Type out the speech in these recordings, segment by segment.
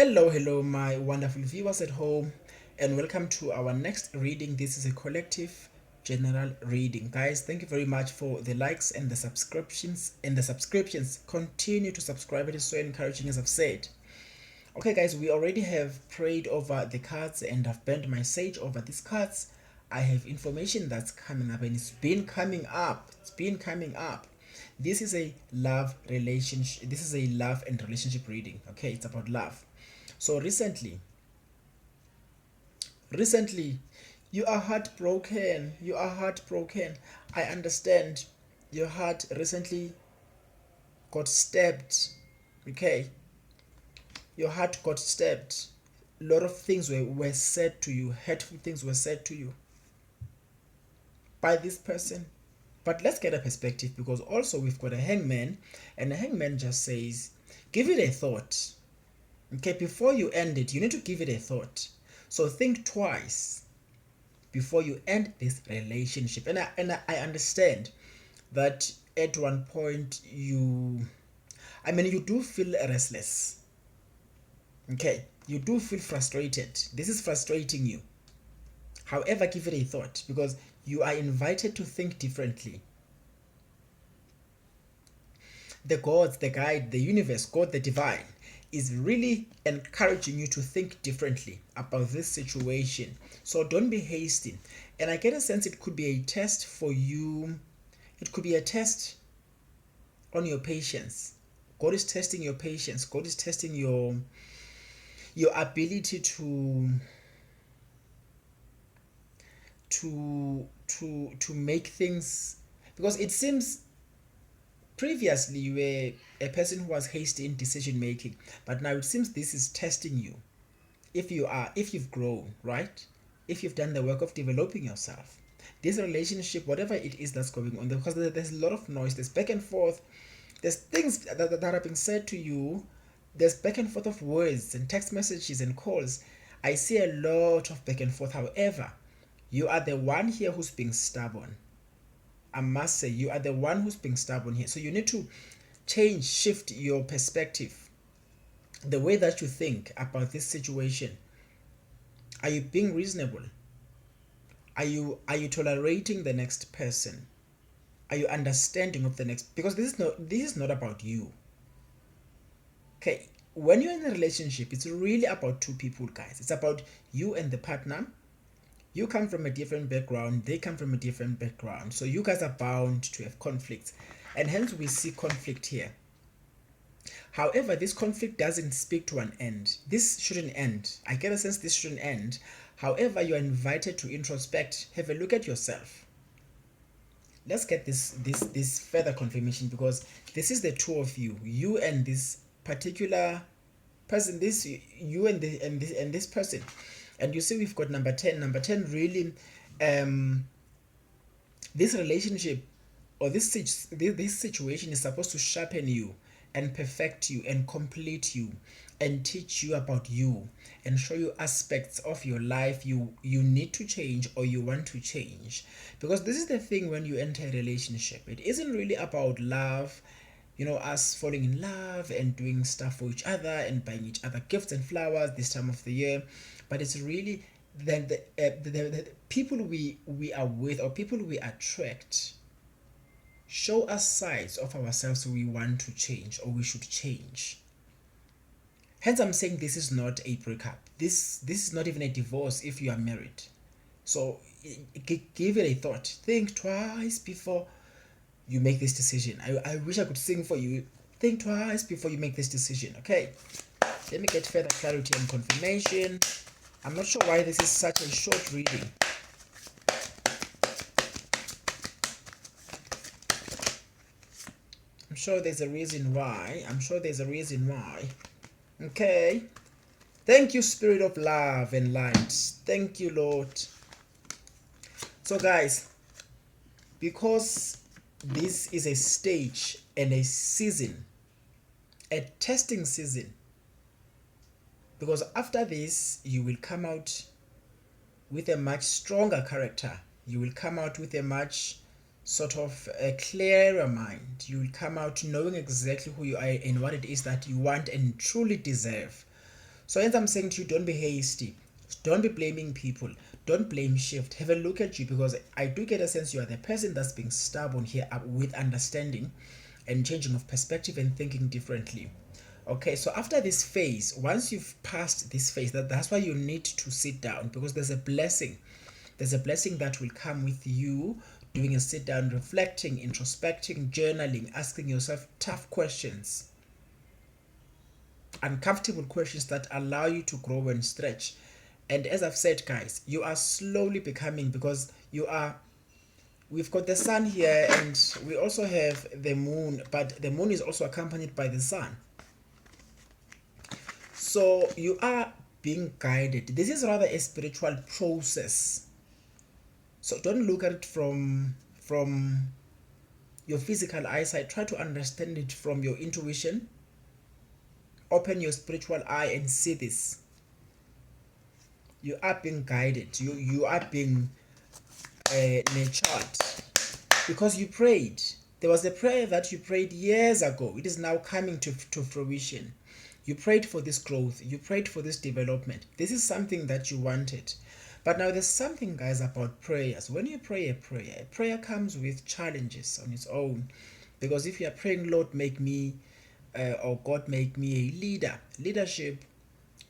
Hello, my wonderful viewers at home, and welcome to our next reading. This is a collective general reading. Guys, thank you very much for the likes and the subscriptions. Continue to subscribe, it is so encouraging, as I've said. Okay, guys, we already have prayed over the cards and I've burned my sage over these cards. I have information that's coming up, and it's been coming up. This is a love relationship. This is a love and relationship reading. Okay, it's about love. So recently, you are heartbroken. I understand. Your heart recently got stabbed. Okay, your heart got stabbed. A lot of things were said to you, hurtful things were said to you by this person. But let's get a perspective, because also we've got a hangman, and the hangman just says, give it a thought. Okay, before you end it, you need to give it a thought. So think twice before you end this relationship. And I understand that at one point you do feel restless. Okay, you do feel frustrated. This is frustrating you. However, give it a thought, because you are invited to think differently. The gods, the guide, the universe, God, the divine, is really encouraging you to think differently about this situation. So don't be hasty. And I get a sense it could be a test for you. It could be a test on your patience. God is testing your patience. God is testing your ability to make things, because it seems previously you were a person who was hasty in decision making, but now it seems this is testing you. If you've grown, right? If you've done the work of developing yourself, this relationship, whatever it is that's going on, because there's a lot of noise, there's back and forth, there's things that are being said to you, there's back and forth of words and text messages and calls. I see a lot of back and forth. However, you are the one here who's being stubborn. I must say, you are the one who's being stubborn here. So you need to shift your perspective, the way that you think about this situation. Are you being reasonable? Are you tolerating the next person? Are you understanding of the next? Because this is not about you. Okay, when you're in a relationship, it's really about two people, guys. It's about you and the partner. You come from a different background, they come from a different background, so you guys are bound to have conflicts, and hence we see conflict here. However, this conflict doesn't speak to an end. This shouldn't end. I get a sense this shouldn't end. However, you are invited to introspect, have a look at yourself. Let's get this further confirmation, because this is the two of you, you and this particular person, you and this person. And you see we've got number 10. Number 10 really, this relationship or this situation is supposed to sharpen you and perfect you and complete you and teach you about you and show you aspects of your life you need to change or you want to change. Because this is the thing, when you enter a relationship, it isn't really about love, us falling in love and doing stuff for each other and buying each other gifts and flowers this time of the year, but it's really the people we are with, or people we attract, show us sides of ourselves we want to change or we should change. Hence, I'm saying this is not a breakup. This is not even a divorce if you are married. So give it a thought. Think twice before you make this decision. I wish I could sing for you. Think twice before you make this decision. Okay, let me get further clarity and confirmation. I'm not sure why this is such a short reading. I'm sure there's a reason why. Okay. Thank you, Spirit of Love and Light. Thank you, Lord. So guys, because this is a stage and a season, a testing season, because after this you will come out with a much stronger character. You will come out with a much sort of a clearer mind. You will come out knowing exactly who you are and what it is that you want and truly deserve. So as I'm saying to you, don't be hasty. Don't be blaming people. Don't blame shift. Have a look at you, because I do get a sense you are the person that's being stubborn here with understanding and changing of perspective and thinking differently. Okay, so after this phase, once you've passed this phase, that's why you need to sit down, because there's a blessing. There's a blessing that will come with you doing a sit down, reflecting, introspecting, journaling, asking yourself tough questions, uncomfortable questions that allow you to grow and stretch. And as I've said, guys, you are slowly becoming, because we've got the sun here and we also have the moon, but the moon is also accompanied by the sun. So you are being guided. This is rather a spiritual process. So don't look at it from your physical eyesight. Try to understand it from your intuition. Open your spiritual eye and see this. You are being guided. You are being nurtured, because you prayed. There was a prayer that you prayed years ago. It is now coming to fruition. You prayed for this growth. You prayed for this development. This is something that you wanted. But now there's something, guys, about prayers. When you pray a prayer comes with challenges on its own. Because if you are praying, Lord, make me, or God, make me a leader. Leadership,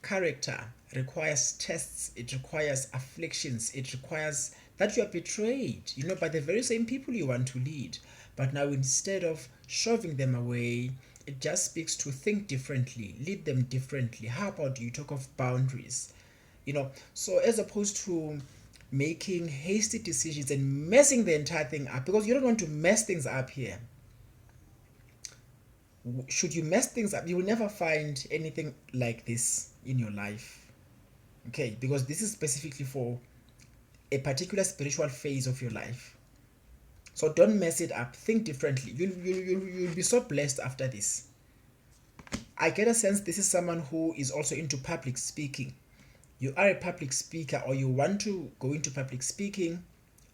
character requires tests. It requires afflictions. It requires that you are betrayed, by the very same people you want to lead. But now, instead of shoving them away, it just speaks to think differently, lead them differently. How about you talk of boundaries? So as opposed to making hasty decisions and messing the entire thing up, because you don't want to mess things up here. Should you mess things up, you will never find anything like this in your life. Okay, because this is specifically for a particular spiritual phase of your life. So don't mess it up. Think differently. You'll be so blessed after this. I get a sense this is someone who is also into public speaking. You are a public speaker, or you want to go into public speaking,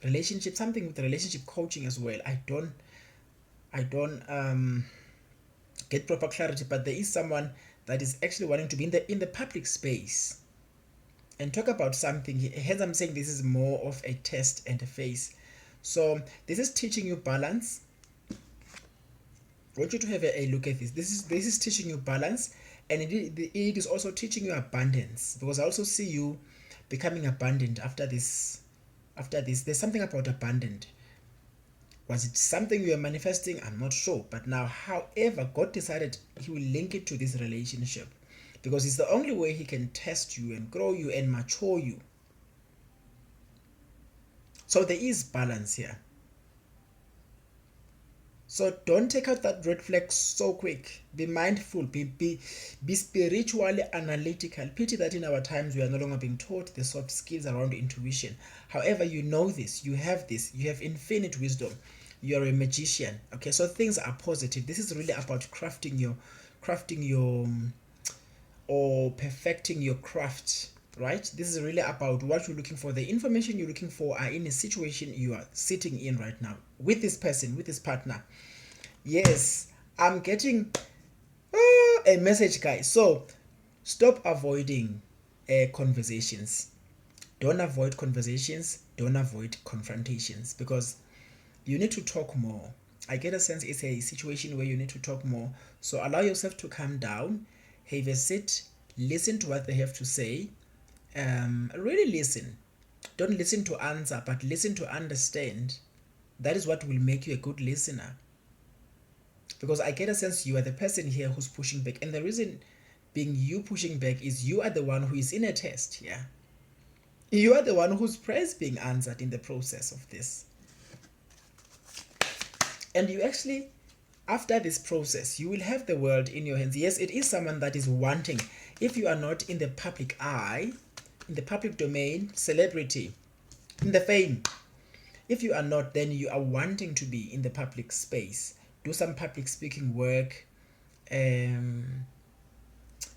relationship, something with relationship coaching as well. I don't get proper clarity, but there is someone that is actually wanting to be in the public space and talk about something. Hence I'm saying this is more of a test and a phase. So this is teaching you balance. I want you to have a look at this. This is teaching you balance, and it is also teaching you abundance, because I also see you becoming abundant after this. There's something about abundant. Was it something you were manifesting? I'm not sure. But now, however, God decided He will link it to this relationship, because it's the only way He can test you and grow you and mature you. So there is balance here. So don't take out that red flag so quick. Be mindful. Be spiritually analytical. Pity that in our times we are no longer being taught the soft skills around intuition. However, you know this. You have this. You have infinite wisdom. You're a magician. Okay, so things are positive. This is really about crafting your or perfecting your craft. Right? This is really about what you're looking for. The information you're looking for are in a situation you are sitting in right now with this person, with this partner. Yes, I'm getting a message, guys. So stop avoiding conversations. Don't avoid conversations. Don't avoid confrontations, because you need to talk more. I get a sense it's a situation where you need to talk more. So allow yourself to calm down, have a sit, listen to what they have to say. Really listen. Don't listen to answer, but listen to understand. That is what will make you a good listener. Because I get a sense you are the person here who's pushing back, and the reason being you pushing back is you are the one who is in a test. Yeah, you are the one whose prayer is being answered in the process of this. And you actually, after this process, you will have the world in your hands. Yes, it is someone that is wanting. If you are not in the public eye, in the public domain, celebrity, in the fame, if you are not, then you are wanting to be in the public space. Do some public speaking work. You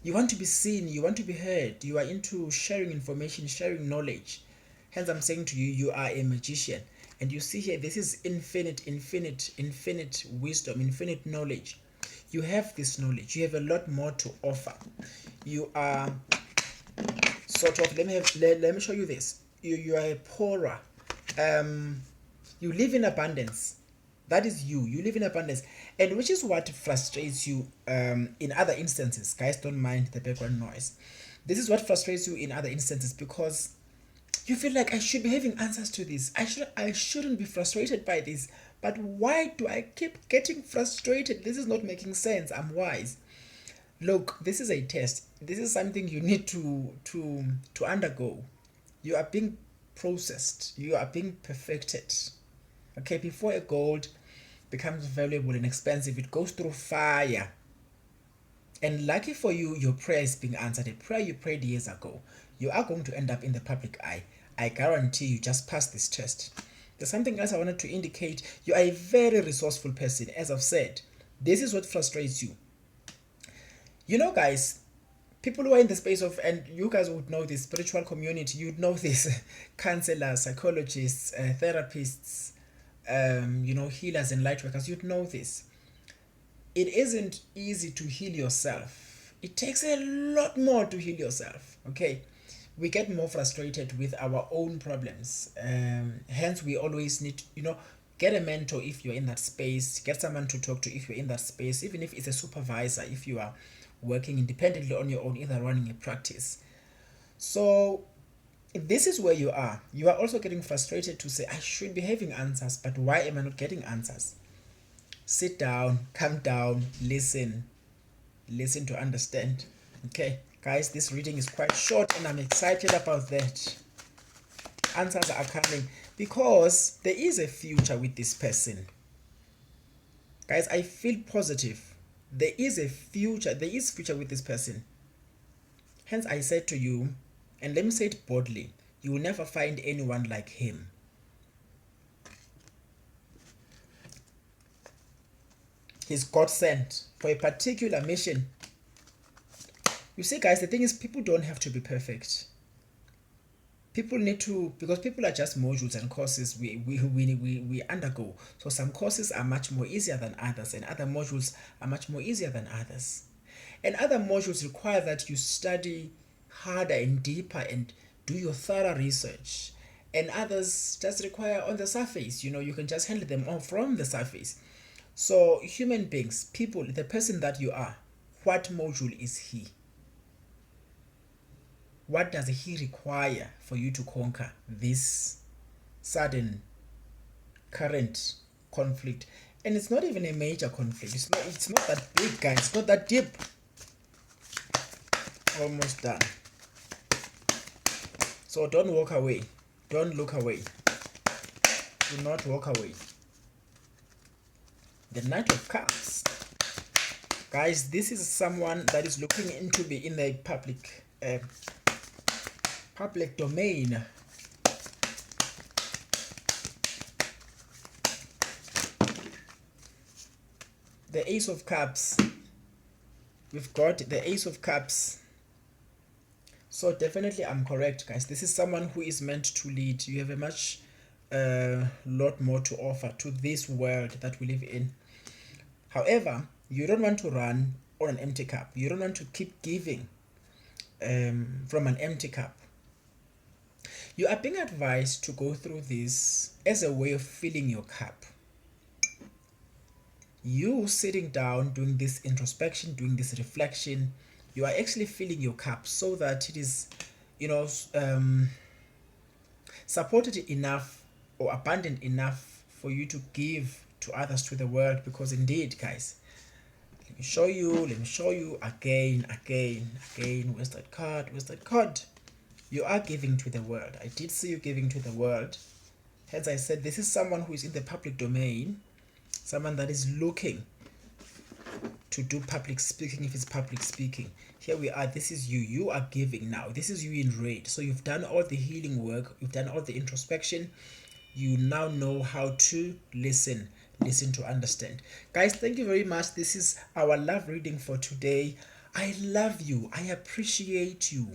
want to be seen. You want to be heard. You are into sharing information, sharing knowledge. Hence, I'm saying to you, you are a magician. And you see here, this is infinite wisdom, infinite knowledge. You have this knowledge. You have a lot more to offer. You are sort of, let me show you this. You are a poorer, you live in abundance. That is you live in abundance, and which is what frustrates you in other instances. Guys, don't mind the background noise. This is what frustrates you in other instances, because you feel like, I should be having answers to this. I shouldn't be frustrated by this. But why do I keep getting frustrated? This is not making sense. I'm wise. Look, this is a test. This is something you need to undergo. You are being processed. You are being perfected. Okay, before a gold becomes valuable and expensive, it goes through fire. And lucky for you, your prayer is being answered. A prayer you prayed years ago. You are going to end up in the public eye. I guarantee you just pass this test. There's something else I wanted to indicate. You are a very resourceful person. As I've said, this is what frustrates you. You know, guys, people who are in the space of, and you guys would know this, spiritual community, you'd know this, counselors, psychologists, therapists, healers and light workers, you'd know this. It isn't easy to heal yourself. It takes a lot more to heal yourself. Okay, we get more frustrated with our own problems. Hence, we always need, get a mentor if you're in that space. Get someone to talk to if you're in that space. Even if it's a supervisor, if you are working independently on your own, either running a practice. So this is where you are. You are also getting frustrated to say, I should be having answers, but why am I not getting answers? Sit down, calm down, listen to understand. Okay, guys, this reading is quite short and I'm excited about that. Answers are coming because there is a future with this person. Guys, I feel positive. There is future with this person. Hence I said to you, and let me say it boldly, you will never find anyone like him. He's God sent for a particular mission. You see, guys, the thing is, people don't have to be perfect. People need to, because people are just modules and courses we undergo. So some courses are much more easier than others, and other modules are much more easier than others. And other modules require that you study harder and deeper and do your thorough research. And others just require on the surface. You can just handle them all from the surface. So human beings, people, the person that you are, what module is he? What does he require for you to conquer this sudden current conflict? And it's not even a major conflict. It's not that big, guys. It's not that deep. Almost done. So don't walk away. Don't look away. Do not walk away. The Knight of Cups. Guys, this is someone that is looking into be in the public domain. The Ace of Cups. We've got the Ace of Cups. So definitely I'm correct, guys. This is someone who is meant to lead. You have a much lot more to offer to this world that we live in. However, you don't want to run on an empty cup. You don't want to keep giving from an empty cup. You are being advised to go through this as a way of filling your cup. You sitting down, doing this introspection, doing this reflection, you are actually filling your cup so that it is, supported enough or abundant enough for you to give to others, to the world. Because indeed, guys, let me show you again. Where's that card? You are giving to the world. I did see you giving to the world. Hence I said this is someone who is in the public domain, someone that is looking to do public speaking. If it's public speaking, here we are. This is you are giving now. This is you in red. So you've done all the healing work, you've done all the introspection. You now know how to listen to understand. Guys, thank you very much. This is our love reading for today. I love you. I appreciate you.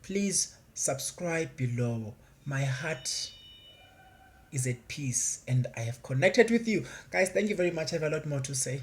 Please subscribe below. My heart is at peace and I have connected with you. Guys, thank you very much. I have a lot more to say.